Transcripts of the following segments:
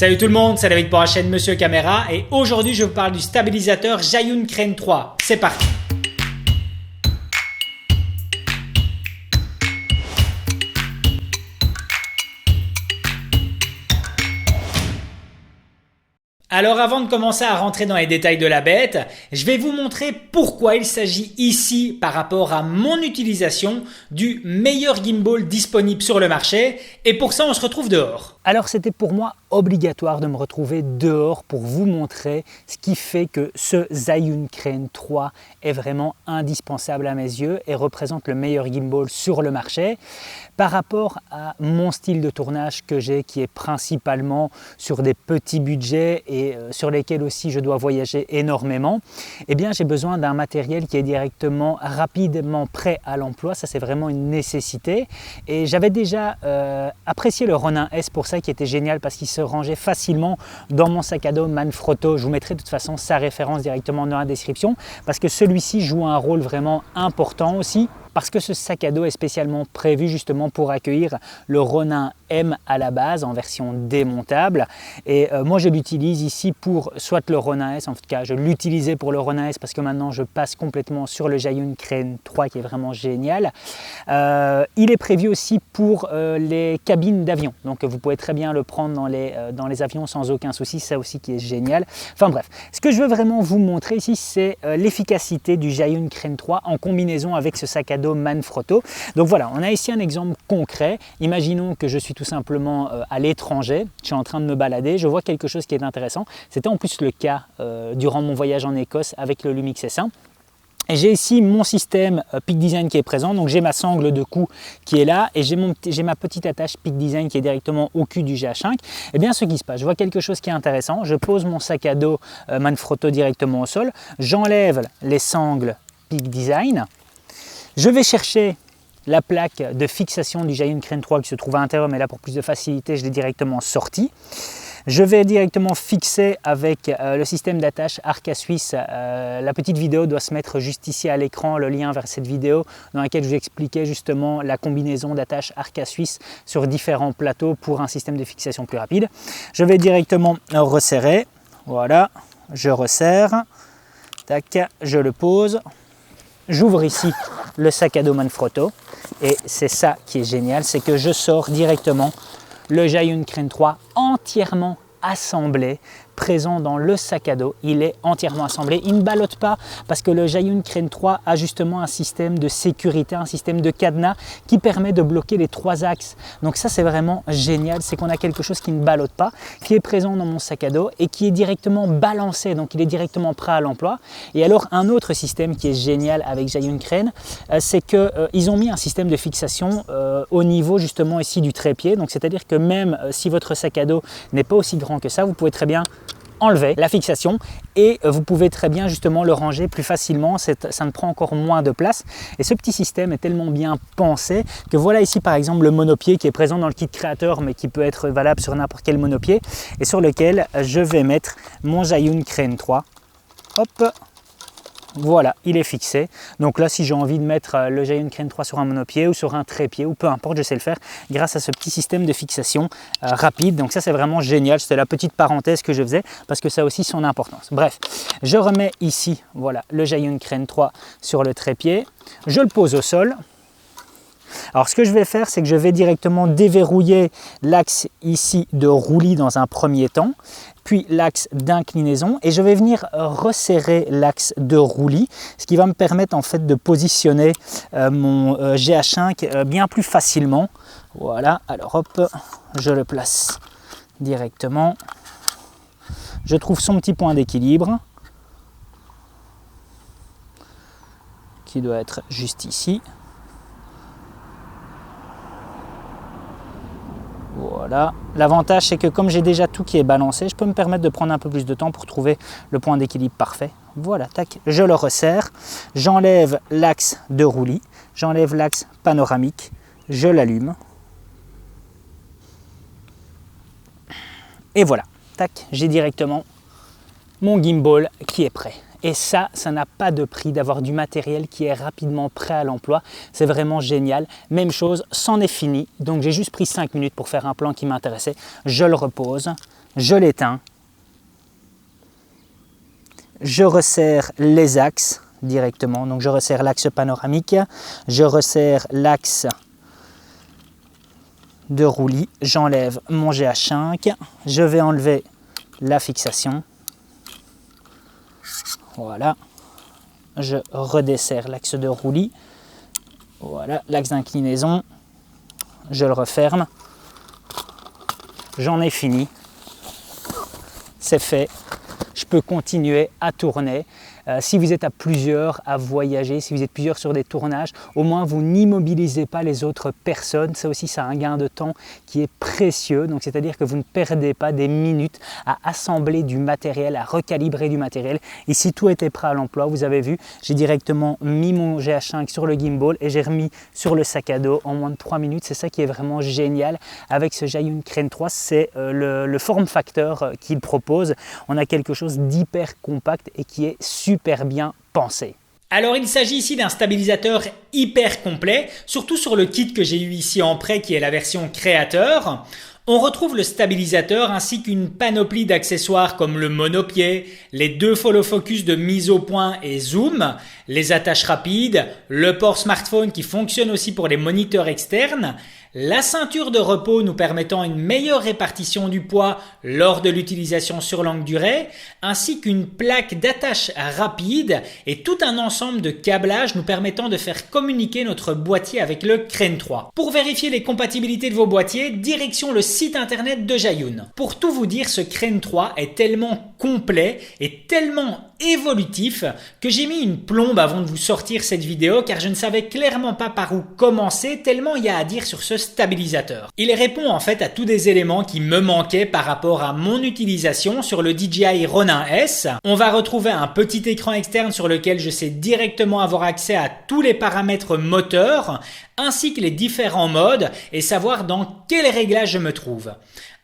Salut tout le monde, c'est David pour la chaîne Monsieur Caméra et aujourd'hui je vous parle du stabilisateur Zhiyun Crane 3. C'est parti! Alors avant de commencer à rentrer dans les détails de la bête, je vais vous montrer pourquoi il s'agit ici par rapport à mon utilisation du meilleur gimbal disponible sur le marché et pour ça on se retrouve dehors. Alors c'était pour moi obligatoire de me retrouver dehors pour vous montrer ce qui fait que ce Zhiyun Crane 3 est vraiment indispensable à mes yeux et représente le meilleur gimbal sur le marché par rapport à mon style de tournage que j'ai qui est principalement sur des petits budgets et sur lesquels aussi je dois voyager énormément. Eh bien j'ai besoin d'un matériel qui est directement rapidement prêt à l'emploi, ça c'est vraiment une nécessité et j'avais déjà apprécié le Ronin S pour ça qui était génial parce qu'il se rangeait facilement dans mon sac à dos Manfrotto. Je vous mettrai de toute façon sa référence directement dans la description parce que celui-ci joue un rôle vraiment important aussi parce que ce sac à dos est spécialement prévu justement pour accueillir le Ronin M à la base en version démontable et moi je l'utilise ici pour soit le Ronin S, en tout cas je l'utilisais pour le Ronin S parce que maintenant je passe complètement sur le Zhiyun Crane 3 qui est vraiment génial. Il est prévu aussi pour les cabines d'avion, donc vous pouvez très bien le prendre dans les avions sans aucun souci, ça aussi qui est génial. Enfin bref, ce que je veux vraiment vous montrer ici c'est l'efficacité du Zhiyun Crane 3 en combinaison avec ce sac à dos Manfrotto. Donc voilà, on a ici un exemple concret. Imaginons que je suis tout simplement à l'étranger, je suis en train de me balader, je vois quelque chose qui est intéressant. C'était en plus le cas durant mon voyage en Écosse avec le Lumix S1. Et j'ai ici mon système Peak Design qui est présent, donc j'ai ma sangle de cou qui est là et j'ai ma petite attache Peak Design qui est directement au cul du GH5. Et bien ce qui se passe, je vois quelque chose qui est intéressant, je pose mon sac à dos Manfrotto directement au sol, j'enlève les sangles Peak Design, je vais chercher la plaque de fixation du Zhiyun Crane 3 qui se trouve à l'intérieur, mais là pour plus de facilité je l'ai directement sorti. Je vais directement fixer avec le système d'attache Arca Suisse. La petite vidéo doit se mettre juste ici à l'écran, le lien vers cette vidéo dans laquelle je vous expliquais justement la combinaison d'attache Arca Suisse sur différents plateaux pour un système de fixation plus rapide. Je vais directement resserrer, voilà, je resserre, tac, je le pose. J'ouvre ici le sac à dos Manfrotto et c'est ça qui est génial, c'est que je sors directement le Zhiyun Crane 3 entièrement assemblé, présent dans le sac à dos, il est entièrement assemblé, il ne ballotte pas parce que le Zhiyun Crane 3 a justement un système de sécurité, un système de cadenas qui permet de bloquer les trois axes. Donc ça c'est vraiment génial, c'est qu'on a quelque chose qui ne ballotte pas, qui est présent dans mon sac à dos et qui est directement balancé, donc il est directement prêt à l'emploi. Et alors un autre système qui est génial avec Zhiyun Crane, c'est qu'ils ont mis un système de fixation au niveau justement ici du trépied, donc c'est-à-dire que même si votre sac à dos n'est pas aussi grand que ça, vous pouvez très bien enlever la fixation et vous pouvez très bien justement le ranger plus facilement, ça ne prend encore moins de place et ce petit système est tellement bien pensé que voilà ici par exemple le monopied qui est présent dans le kit créateur mais qui peut être valable sur n'importe quel monopied et sur lequel je vais mettre mon Zhiyun Crane 3. Hop, voilà, il est fixé. Donc là, si j'ai envie de mettre le Zhiyun Crane 3 sur un monopied ou sur un trépied ou peu importe, je sais le faire grâce à ce petit système de fixation rapide. Donc ça, c'est vraiment génial. C'était la petite parenthèse que je faisais parce que ça a aussi son importance. Bref, je remets ici, voilà, le Zhiyun Crane 3 sur le trépied. Je le pose au sol. Alors ce que je vais faire, c'est que je vais directement déverrouiller l'axe ici de roulis dans un premier temps, puis l'axe d'inclinaison et je vais venir resserrer l'axe de roulis, ce qui va me permettre en fait de positionner mon GH5 bien plus facilement. Voilà, alors hop, je le place directement. Je trouve son petit point d'équilibre qui doit être juste ici. Voilà, l'avantage c'est que comme j'ai déjà tout qui est balancé, je peux me permettre de prendre un peu plus de temps pour trouver le point d'équilibre parfait. Voilà, tac, je le resserre, j'enlève l'axe de roulis, j'enlève l'axe panoramique, je l'allume. Et voilà, tac, j'ai directement mon gimbal qui est prêt. Et ça n'a pas de prix d'avoir du matériel qui est rapidement prêt à l'emploi. C'est vraiment génial. Même chose, c'en est fini. Donc j'ai juste pris 5 minutes pour faire un plan qui m'intéressait. Je le repose. je l'éteins, je resserre les axes directement, donc je resserre l'axe panoramique, je resserre l'axe de roulis, j'enlève mon GH5, je vais enlever la fixation, voilà, je redesserre l'axe de roulis, voilà l'axe d'inclinaison, je le referme, j'en ai fini, c'est fait, je peux continuer à tourner. Si vous êtes à plusieurs à voyager, si vous êtes plusieurs sur des tournages, au moins vous n'immobilisez pas les autres personnes. Ça aussi, c'est un gain de temps qui est précieux. Donc, c'est-à-dire que vous ne perdez pas des minutes à assembler du matériel, à recalibrer du matériel. Ici, tout était prêt à l'emploi. Vous avez vu, j'ai directement mis mon GH5 sur le gimbal et j'ai remis sur le sac à dos en moins de 3 minutes. C'est ça qui est vraiment génial avec ce Zhiyun Crane 3. C'est le form factor qu'il propose. On a quelque chose d'hyper compact et qui est super bien pensé. Alors il s'agit ici d'un stabilisateur hyper complet, surtout sur le kit que j'ai eu ici en prêt qui est la version créateur. On retrouve le stabilisateur ainsi qu'une panoplie d'accessoires comme le monopied, les 2 follow focus de mise au point et zoom, les attaches rapides, le port smartphone qui fonctionne aussi pour les moniteurs externes, la ceinture de repos nous permettant une meilleure répartition du poids lors de l'utilisation sur longue durée, ainsi qu'une plaque d'attache rapide et tout un ensemble de câblages nous permettant de faire communiquer notre boîtier avec le Crane 3. Pour vérifier les compatibilités de vos boîtiers, direction le site internet de Zhiyun. Pour tout vous dire, ce Crane 3 est tellement complet et tellement évolutif que j'ai mis une plombe avant de vous sortir cette vidéo car je ne savais clairement pas par où commencer tellement il y a à dire sur ce stabilisateur. Il répond en fait à tous des éléments qui me manquaient par rapport à mon utilisation sur le DJI Ronin S. On va retrouver un petit écran externe sur lequel je sais directement avoir accès à tous les paramètres moteurs ainsi que les différents modes et savoir dans quel réglage je me trouve.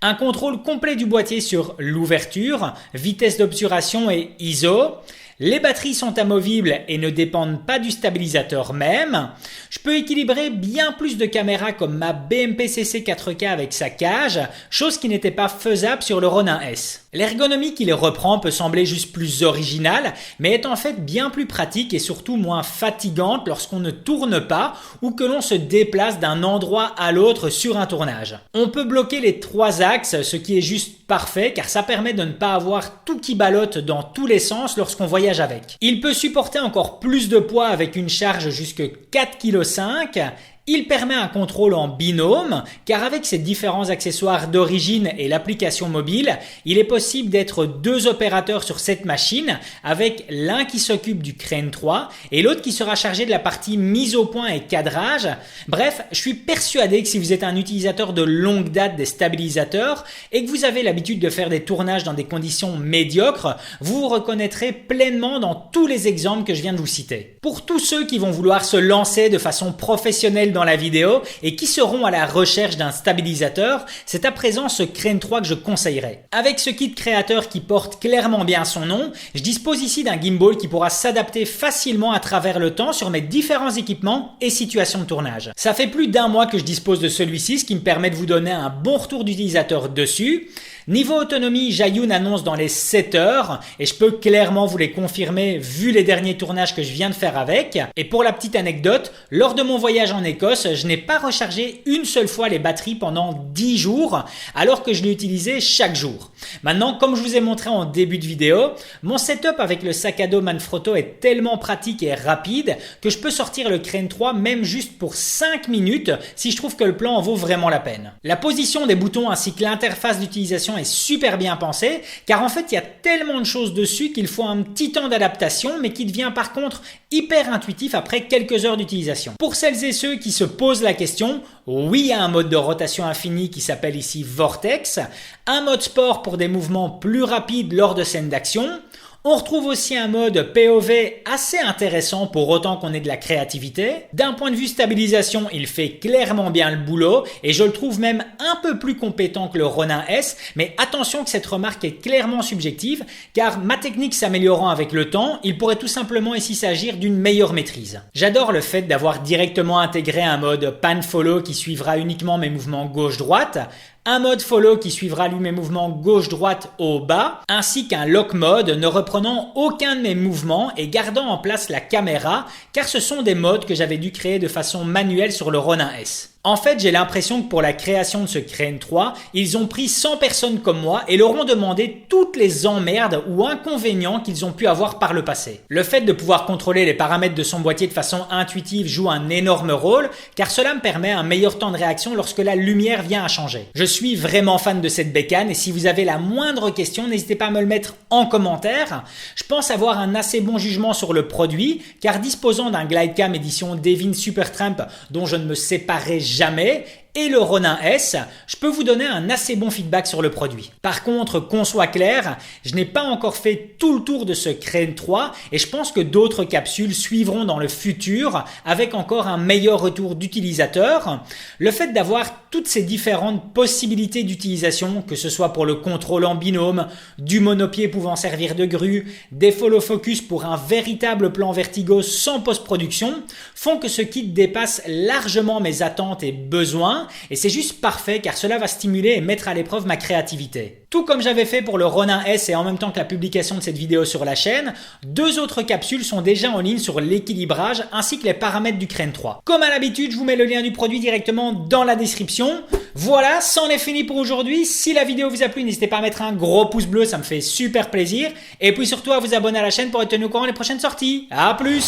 Un contrôle complet du boîtier sur l'ouverture, vitesse d'obturation et ISO. Les batteries sont amovibles et ne dépendent pas du stabilisateur même. Je peux équilibrer bien plus de caméras comme ma BMP-CC 4K avec sa cage, chose qui n'était pas faisable sur le Ronin S. L'ergonomie qui les reprend peut sembler juste plus originale, mais est en fait bien plus pratique et surtout moins fatigante lorsqu'on ne tourne pas ou que l'on se déplace d'un endroit à l'autre sur un tournage. On peut bloquer les 3 axes, ce qui est juste parfait car ça permet de ne pas avoir tout qui ballotte dans tous les sens lorsqu'on voyage avec. Il peut supporter encore plus de poids avec une charge jusque 4,5 kg. Il permet un contrôle en binôme car avec ses différents accessoires d'origine et l'application mobile, il est possible d'être 2 opérateurs sur cette machine avec l'un qui s'occupe du Crane 3 et l'autre qui sera chargé de la partie mise au point et cadrage. Bref, je suis persuadé que si vous êtes un utilisateur de longue date des stabilisateurs et que vous avez l'habitude de faire des tournages dans des conditions médiocres, vous vous reconnaîtrez pleinement dans tous les exemples que je viens de vous citer. Pour tous ceux qui vont vouloir se lancer de façon professionnelle dans la vidéo et qui seront à la recherche d'un stabilisateur, c'est à présent ce Crane 3 que je conseillerais. Avec ce kit créateur qui porte clairement bien son nom, je dispose ici d'un gimbal qui pourra s'adapter facilement à travers le temps sur mes différents équipements et situations de tournage. Ça fait plus d'1 mois que je dispose de celui-ci, ce qui me permet de vous donner un bon retour d'utilisateur dessus. Niveau autonomie, Zhiyun annonce dans les 7 heures et je peux clairement vous les confirmer vu les derniers tournages que je viens de faire avec. Et pour la petite anecdote, lors de mon voyage en Écosse, je n'ai pas rechargé une seule fois les batteries pendant 10 jours alors que je l'ai utilisé chaque jour. Maintenant, comme je vous ai montré en début de vidéo, mon setup avec le sac à dos Manfrotto est tellement pratique et rapide que je peux sortir le Crane 3 même juste pour 5 minutes si je trouve que le plan en vaut vraiment la peine. La position des boutons ainsi que l'interface d'utilisation est super bien pensée car en fait il y a tellement de choses dessus qu'il faut un petit temps d'adaptation mais qui devient par contre hyper intuitif après quelques heures d'utilisation. Pour celles et ceux qui se posent la question, oui, il y a un mode de rotation infinie qui s'appelle ici Vortex, un mode sport pour des mouvements plus rapides lors de scènes d'action. On retrouve aussi un mode POV assez intéressant pour autant qu'on ait de la créativité. D'un point de vue stabilisation, il fait clairement bien le boulot et je le trouve même un peu plus compétent que le Ronin S, mais attention que cette remarque est clairement subjective car ma technique s'améliorant avec le temps, il pourrait tout simplement ici s'agir d'une meilleure maîtrise. J'adore le fait d'avoir directement intégré un mode pan follow qui suivra uniquement mes mouvements gauche-droite, un mode follow qui suivra lui mes mouvements gauche-droite au bas, ainsi qu'un lock mode ne reprenant aucun de mes mouvements et gardant en place la caméra, car ce sont des modes que j'avais dû créer de façon manuelle sur le Ronin S. En fait, j'ai l'impression que pour la création de ce Crane 3, ils ont pris 100 personnes comme moi et leur ont demandé toutes les emmerdes ou inconvénients qu'ils ont pu avoir par le passé. Le fait de pouvoir contrôler les paramètres de son boîtier de façon intuitive joue un énorme rôle, car cela me permet un meilleur temps de réaction lorsque la lumière vient à changer. Je suis vraiment fan de cette bécane et si vous avez la moindre question, n'hésitez pas à me le mettre en commentaire. Je pense avoir un assez bon jugement sur le produit, car disposant d'un Glidecam édition Devin Supertramp dont je ne me séparerai jamais, et le Ronin S, je peux vous donner un assez bon feedback sur le produit. Par contre, qu'on soit clair, je n'ai pas encore fait tout le tour de ce Crane 3 et je pense que d'autres capsules suivront dans le futur avec encore un meilleur retour d'utilisateur. Le fait d'avoir toutes ces différentes possibilités d'utilisation, que ce soit pour le contrôle en binôme, du monopied pouvant servir de grue, des follow focus pour un véritable plan vertigo sans post-production, font que ce kit dépasse largement mes attentes et besoins. Et c'est juste parfait car cela va stimuler et mettre à l'épreuve ma créativité. Tout comme j'avais fait pour le Ronin S et en même temps que la publication de cette vidéo sur la chaîne, 2 autres capsules sont déjà en ligne sur l'équilibrage ainsi que les paramètres du Crane 3. Comme à l'habitude, je vous mets le lien du produit directement dans la description. Voilà, c'en est fini pour aujourd'hui. Si la vidéo vous a plu, n'hésitez pas à mettre un gros pouce bleu, ça me fait super plaisir. Et puis surtout à vous abonner à la chaîne pour être tenu au courant des prochaines sorties. À plus!